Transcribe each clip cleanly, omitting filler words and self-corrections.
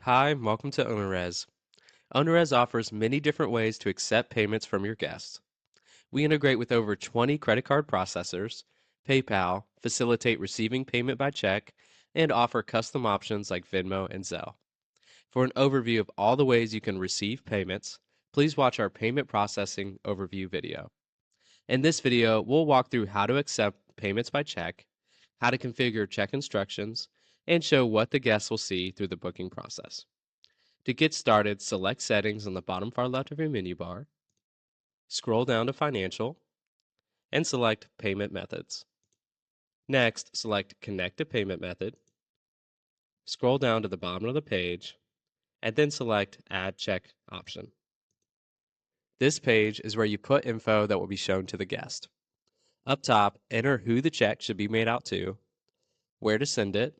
Hi, and welcome to OwnerRez. OwnerRez offers many different ways to accept payments from your guests. We integrate with over 20 credit card processors, PayPal, facilitate receiving payment by check, and offer custom options like Venmo and Zelle. For an overview of all the ways you can receive payments, please watch our payment processing overview video. In this video, we'll walk through how to accept payments by check, how to configure check instructions, and show what the guests will see through the booking process. To get started, select Settings on the bottom far left of your menu bar, scroll down to Financial, and select Payment Methods. Next, select Connect to Payment Method, scroll down to the bottom of the page, and then select Add Check option. This page is where you put info that will be shown to the guest. Up top, enter who the check should be made out to, where to send it,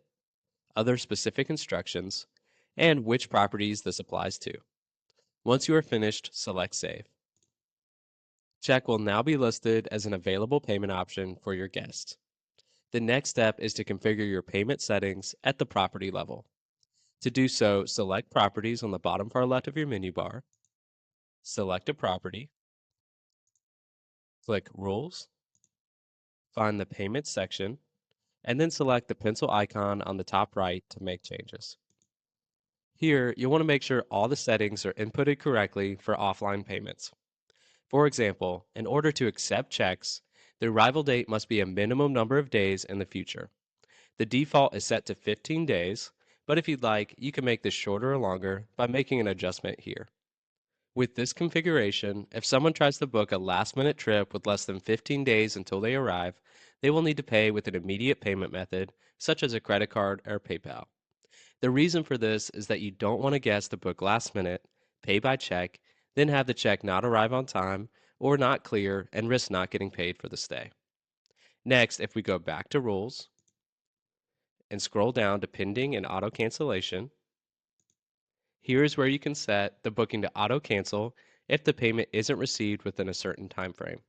other specific instructions, and which properties this applies to. Once you are finished, select Save. Check will now be listed as an available payment option for your guests. The next step is to configure your payment settings at the property level. To do so, select Properties on the bottom far left of your menu bar, select a property, click Rules, find the Payments section, and then select the pencil icon on the top right to make changes. Here, you'll want to make sure all the settings are inputted correctly for offline payments. For example, in order to accept checks, the arrival date must be a minimum number of days in the future. The default is set to 15 days, but if you'd like, you can make this shorter or longer by making an adjustment here. With this configuration, if someone tries to book a last-minute trip with less than 15 days until they arrive, they will need to pay with an immediate payment method, such as a credit card or PayPal. The reason for this is that you don't want a guest to book last minute, pay by check, then have the check not arrive on time or not clear and risk not getting paid for the stay. Next, if we go back to rules and scroll down to pending and auto cancellation, here is where you can set the booking to auto cancel if the payment isn't received within a certain time frame.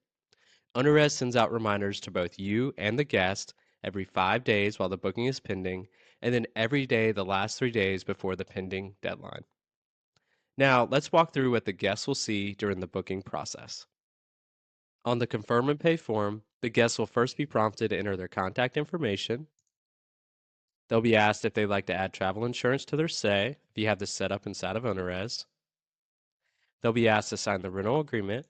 OwnerRez sends out reminders to both you and the guest every 5 days while the booking is pending, and then every day the last 3 days before the pending deadline. Now, let's walk through what the guests will see during the booking process. On the Confirm and Pay form, the guests will first be prompted to enter their contact information. They'll be asked if they'd like to add travel insurance to their stay, if you have this set up inside of OwnerRez. They'll be asked to sign the rental agreement.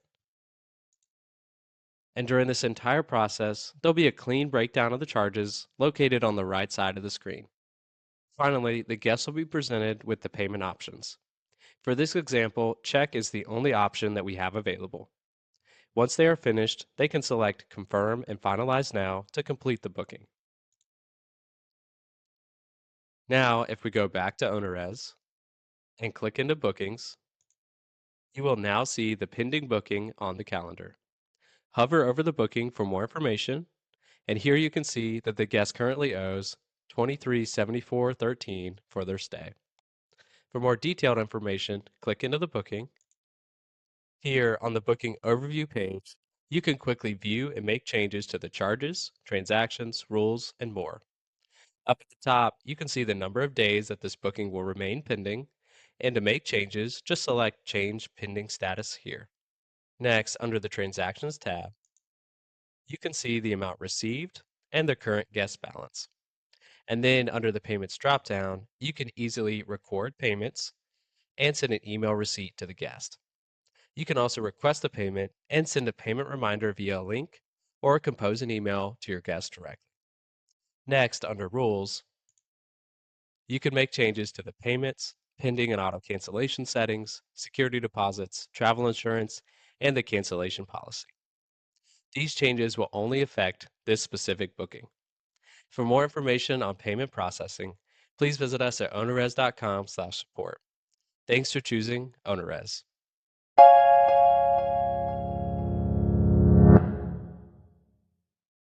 And during this entire process, there'll be a clean breakdown of the charges located on the right side of the screen. Finally, the guests will be presented with the payment options. For this example, check is the only option that we have available. Once they are finished, they can select Confirm and Finalize Now to complete the booking. Now, if we go back to OwnerRez and click into Bookings, you will now see the pending booking on the calendar. Hover over the booking for more information, and here you can see that the guest currently owes $23.74.13 for their stay. For more detailed information, click into the booking. Here on the booking overview page, you can quickly view and make changes to the charges, transactions, rules, and more. Up at the top, you can see the number of days that this booking will remain pending, and to make changes, just select Change Pending Status here. Next, under the Transactions tab, you can see the amount received and the current guest balance. And then under the Payments dropdown, you can easily record payments and send an email receipt to the guest. You can also request a payment and send a payment reminder via a link or compose an email to your guest directly. Next, under Rules, you can make changes to the payments, pending and auto cancellation settings, security deposits, travel insurance, and the cancellation policy. These changes will only affect this specific booking. For more information on payment processing, please visit us at ownerrez.com/support. Thanks for choosing OwnerRez.